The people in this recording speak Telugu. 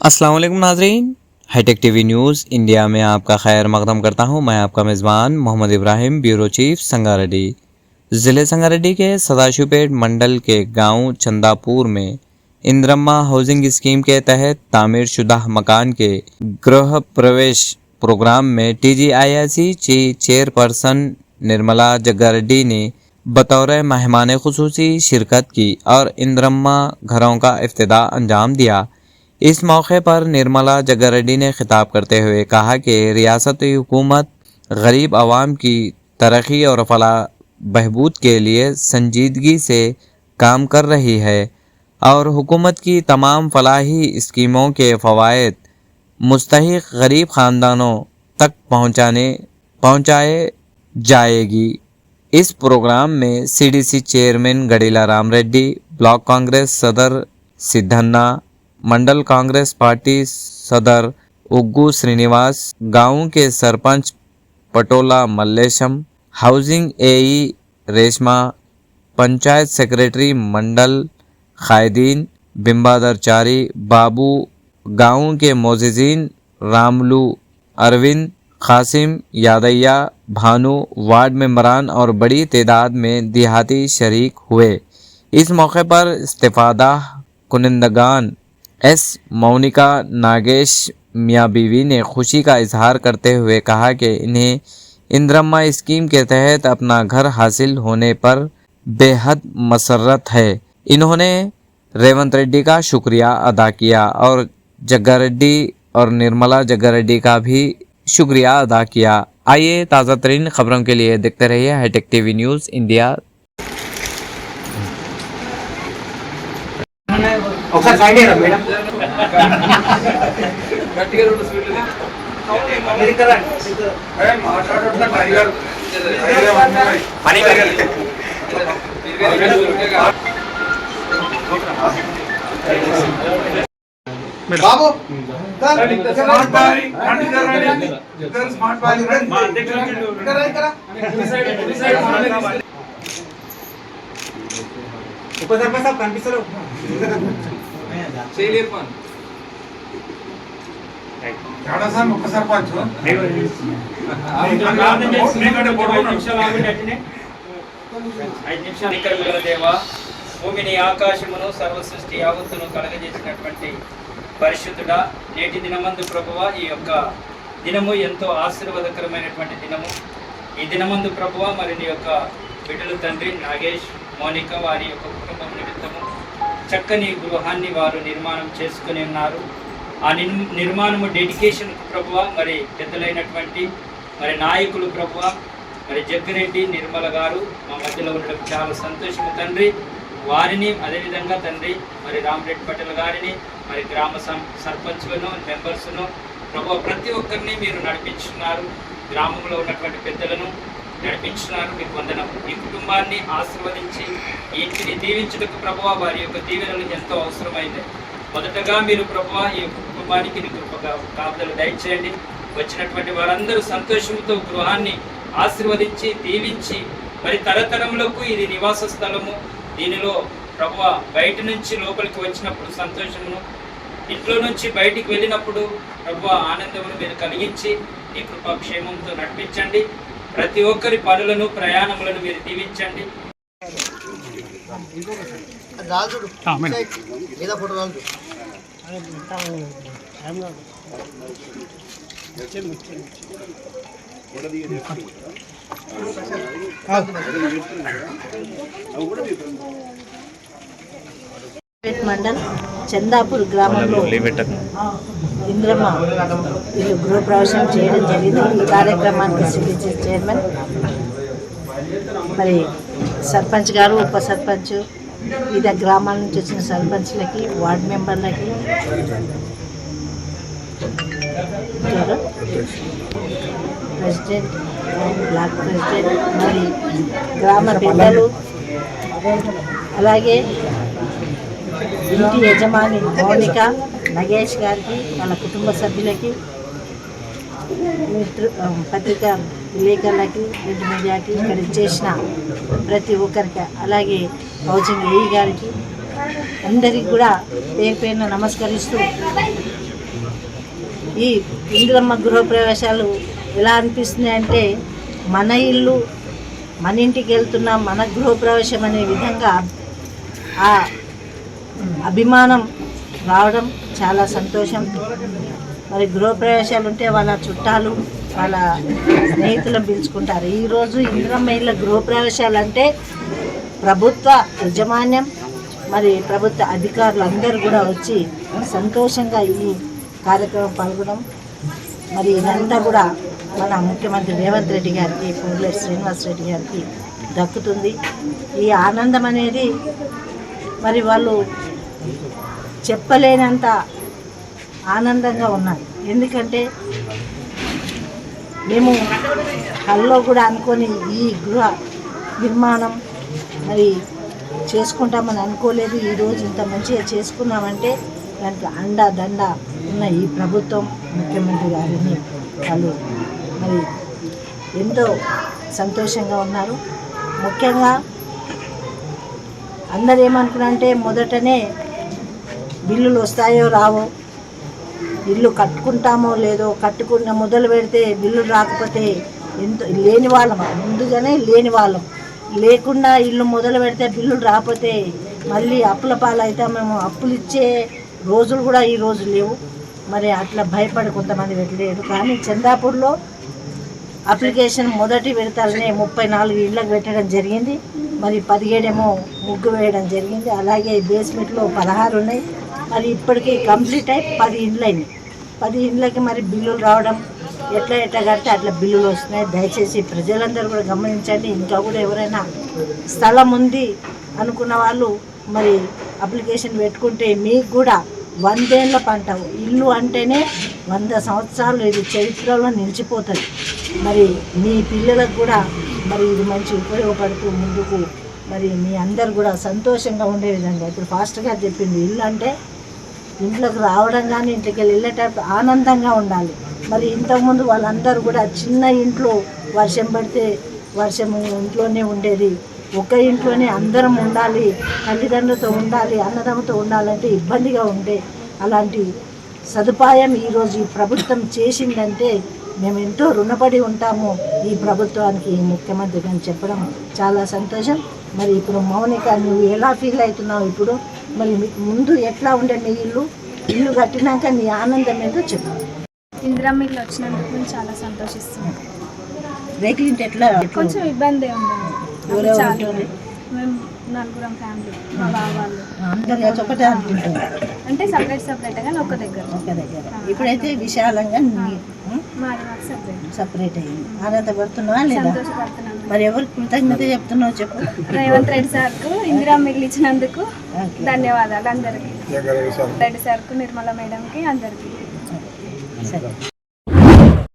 अस्सलाम वालेकुम नाज़रीन, हाईटेक टीवी न्यूज़ इंडिया में आपका खैर मकदम करता हूं। मैं आपका मेज़बान मोहम्मद इब्राहिम, ब्यूरो चीफ संगारेड्डी। ज़िले संगारेड्डी के सदाशिवपेट मंडल के गांव चंदापुर में इंद्रम्मा हाउसिंग स्कीम के तहत तामीर शुदा मकान के गृह प्रवेश प्रोग्राम में TGIIC चेयरपर्सन निर्मला जग्गारेड्डी ने बतौर मेहमान खुसूसी शिरकत की और इंद्रम्मा घरों का इफ्तिताह अंजाम दिया। इस मौके पर निर्मला जग्गारेड्डी ने खिताब करते हुए कहा कि रियासती हुकूमत गरीब आवाम की तरक्की और फलाह बहबूद के लिए संजीदगी से काम कर रही है और हुकूमत की तमाम फलाही स्कीमों के फ़वाइद मुस्तहिक गरीब ख़ानदानों तक पहुँचाए जाएगी। इस प्रोग्राम में CDC chairman Gadila Ram Reddy, block Congress सदर सिद्धन्ना, मंडल कांग्रेस पार्टी सदर उग्गू श्रीनिवास, गांव के sarpanch Patola Mallesham, housing AE Reshma, panchayat secretary मंडल खायदीन, बिम्बादरचारी बाबू, गांव के मोजिजीन रामलू, अरविंद, कासिम, यादैया, भानु, वार्ड मेंबरान और बड़ी तादाद में देहाती शरीक हुए। इस मौके पर इस्तिफादा कुनिंदगान S मौनिका नागेश मियाँ बीवी ने खुशी का इजहार करते हुए कहा कि इन्हें इंद्रम्मा स्कीम के तहत अपना घर हासिल होने पर बेहद मसर्रत है। इन्होंने रेवंत रेड्डी का शुक्रिया अदा किया और जग्गारेड्डी और निर्मला जग्गारेड्डी का भी शुक्रिया अदा किया। आइए ताज़ा तरीन खबरों के लिए देखते रहिए हाईटेक टीवी न्यूज़ इंडिया। ఒకసారి సైడ్ అయ్యారా మేడం గట్టిగా రెండు స్పీడ్లు మీరు ఇక్కడ ఏ మాట్లాడుతున్నా టైగర్ పని బాబు స్మార్ట్ బాయ్ ఇద్దరు స్మార్ట్ బాయ్ ఇక్కడ ఉపసర్పంచ్ సాబ్ కనిపిస్తారు చేయలేరు పని ఎక్కడ సార్ ఒక సర్పంచ్ దేవా భూమిని ఆకాశమును సర్వ సృష్టి యావత్తును కలగజేసినటువంటి పరిశుద్ధుడా, నేటి దినమందు ప్రభువా ఈ యొక్క దినము ఎంతో ఆశీర్వాదకరమైనటువంటి దినము. ఈ దినమందు ప్రభువా మరి నీ యొక్క బిడ్డలు తండ్రి నాగేష్, మౌనిక వారి యొక్క కుటుంబం నిమిత్తము చక్కని గృహాన్ని వారు నిర్మాణం చేసుకుని ఉన్నారు. ఆ నిర్మాణము డెడికేషన్ ప్రభువా మరి పెద్దలైనటువంటి మరి నాయకులు ప్రభువా మరి జగ్గిరెడ్డి నిర్మల గారు మా మధ్యలో ఉండడం చాలా సంతోషము తండ్రి. వారిని అదేవిధంగా తండ్రి మరి రామరెడ్డి పటేల్ గారిని మరి గ్రామ సర్పంచ్లను మెంబర్స్ను ప్రభువా ప్రతి ఒక్కరిని మీరు నడిపించున్నారు. గ్రామంలో ఉన్నటువంటి పెద్దలను నడిపించినారు. మీకు వందనం. ఈ కుటుంబాన్ని ఆశీర్వదించి ఈ ఇంటిని దీవించుటకు ప్రభువా వారి యొక్క దీవెనలు ఎంతో అవసరమైంది. మొదటగా మీరు ప్రభువా ఈ యొక్క కుటుంబానికి కృపగా కాపుదలు దయచేయండి. వచ్చినటువంటి వారందరూ సంతోషంతో గృహాన్ని ఆశీర్వదించి దీవించి మరి తరతరములకు ఇది నివాస స్థలము. దీనిలో ప్రభువా బయట నుంచి లోపలికి వచ్చినప్పుడు సంతోషమును, ఇంట్లో నుంచి బయటికి వెళ్ళినప్పుడు ప్రభువా ఆనందమును మీరు కలిగించి ఈ కృపాక్షేమంతో నడిపించండి. ప్రతి ఒక్కరి పనులను ప్రయాణములను మీరు దీవించండి. మండల్ చందాపూర్ గ్రామంలో ఇంద్రమ్మ వీళ్ళు గృహప్రవేశం చేయడం జరిగింది. ఈ కార్యక్రమానికి CDC చైర్మన్ మరి సర్పంచ్ గారు, ఉప సర్పంచ్, వివిధ గ్రామాల నుంచి వచ్చిన సర్పంచ్లకి, వార్డు మెంబర్లకి, ప్రెసిడెంట్, బ్లాక్ ప్రెసిడెంట్, మరి గ్రామ పెద్దలు, అలాగే ఇంటి యజమాని మౌనిక నగేష్ గారికి, వాళ్ళ కుటుంబ సభ్యులకి, పత్రికా విలేకరులకి, ప్రింట్ మీడియాకి, ఇక్కడ చేసిన ప్రతి ఒక్కరికి, అలాగే హౌసింగ్ AE గారికి అందరికి కూడా పేరు పేరున నమస్కరిస్తూ ఈ ఇందిరమ్మ గృహప్రవేశాలు ఎలా అనిపిస్తున్నాయి అంటే మన ఇల్లు మన ఇంటికి వెళ్తున్నాం, మన గృహప్రవేశం అనే విధంగా ఆ అభిమానం రావడం చాలా సంతోషం. మరి గృహప్రవేశాలు ఉంటే వాళ్ళ చుట్టాలు వాళ్ళ స్నేహితులను పిలుచుకుంటారు. ఈరోజు ఇందిరమ్మ ఇళ్ళ గృహప్రవేశాలు అంటే ప్రభుత్వ యాజమాన్యం మరి ప్రభుత్వ అధికారులు అందరూ కూడా వచ్చి సంతోషంగా ఈ కార్యక్రమం పాల్గొనడం, మరి ఇదంతా కూడా మన ముఖ్యమంత్రి రేవంత్ రెడ్డి గారికి, పొంగులేటి శ్రీనివాస్ రెడ్డి గారికి దక్కుతుంది. ఈ ఆనందం అనేది మరి వాళ్ళు చెప్పలేనంత ఆనందంగా ఉన్నారు. ఎందుకంటే మేము కల్లో కూడా అనుకొని ఈ గృహ నిర్మాణం మరి చేసుకుంటామని అనుకోలేదు. ఈరోజు ఇంత మంచిగా చేసుకున్నామంటే దానికి అండ దండ ఉన్న ఈ ప్రభుత్వం, ముఖ్యమంత్రి గారిని వాళ్ళు మరి ఎంతో సంతోషంగా ఉన్నారు. ముఖ్యంగా అందరు ఏమనుకున్నారంటే మొదటనే బిల్లులు వస్తాయో రావో, ఇల్లు కట్టుకుంటామో లేదో, కట్టుకున్న మొదలు పెడితే బిల్లులు రాకపోతే ఎంతో లేని వాళ్ళం, ముందుగానే లేని వాళ్ళం, లేకుండా ఇల్లు మొదలు పెడితే బిల్లులు రాకపోతే మళ్ళీ అప్పుల పాలైతే మేము అప్పులు ఇచ్చే రోజులు కూడా ఈ రోజు లేవు. మరి అట్లా భయపడి కొంతమంది పెట్టలేదు. కానీ చందాపూర్లో అప్లికేషన్ మొదటి విడతలనే 34 ఇళ్ళకు పెట్టడం జరిగింది. మరి 17 ఏమో ముగ్గు వేయడం జరిగింది. అలాగే బేస్మెంట్లో 16 ఉన్నాయి. మరి ఇప్పటికీ కంప్లీట్ అయి 10 ఇండ్లు అయినాయి. 10 ఇండ్లకి మరి బిల్లులు రావడం ఎట్లా కడితే అట్లా బిల్లులు వస్తున్నాయి. దయచేసి ప్రజలందరూ కూడా గమనించండి. ఇంకా కూడా ఎవరైనా స్థలం ఉంది అనుకున్న వాళ్ళు మరి అప్లికేషన్ పెట్టుకుంటే మీకు కూడా 100 ఏళ్ళ పంట. ఇల్లు అంటేనే 100 సంవత్సరాలు ఇది చరిత్రలో నిలిచిపోతుంది. మరి మీ పిల్లలకు కూడా మరి ఇది మంచి ఉపయోగపడుతూ ముందుకు మరి మీ అందరు కూడా సంతోషంగా ఉండే విధంగా ఇప్పుడు ఫాస్ట్గా చెప్పింది. ఇల్లు అంటే ఇంట్లోకి రావడం కానీ ఇంటికి వెళ్ళేటప్పుడు ఆనందంగా ఉండాలి. మరి ఇంతకుముందు వాళ్ళందరూ కూడా చిన్న ఇంట్లో వర్షం పడితే వర్షం ఇంట్లోనే ఉండేది. ఒక ఇంట్లోనే అందరం ఉండాలి, తల్లిదండ్రులతో ఉండాలి, అన్నదమ్ముతో ఉండాలంటే ఇబ్బందిగా ఉండే అలాంటి సదుపాయం ఈరోజు ఈ ప్రభుత్వం చేసిందంటే మేము ఎంతో రుణపడి ఉంటాము ఈ ప్రభుత్వానికి, ఈ ముఖ్యమంత్రి అని చెప్పడం చాలా సంతోషం. మరి ఇప్పుడు మౌనిక నువ్వు ఎలా ఫీల్ అవుతున్నావు? ఇప్పుడు మరి మీకు ముందు ఎట్లా ఉండే మీ ఇల్లు కట్టినాక నీ ఆనందం ఏంటో చెప్పు. ఇందిరమ్మ ఇల్లు వచ్చినందుకు మేము చాలా సంతోషిస్తున్నాం. రేకులు ఇంటి ఎట్లా కొంచెం ఇబ్బంది ఉంది. ఎవరెవరు మేము 4 ఫ్యామిలీ, మా బావాళ్ళు అందరు ఒకటే అనుకుంటున్నారు అంటే సపరేట్గా ఒక దగ్గర. ఇప్పుడైతే విశాలంగా మాది సపరేట్ అయ్యింది. ఆనందపడుతున్నావా లేదా? సంతోషపడుతున్నాం. మరి ఎవరికి కృతజ్ఞత చెప్తున్నావు చెప్పు. రేవంత్ రెడ్డి సార్కు ఇందిరమ్మ ఇల్లు ఇచ్చినందుకు ధన్యవాదాలు అందరికీ. రెడ్డి సార్కు, నిర్మల మేడంకి అందరికీ. సరే.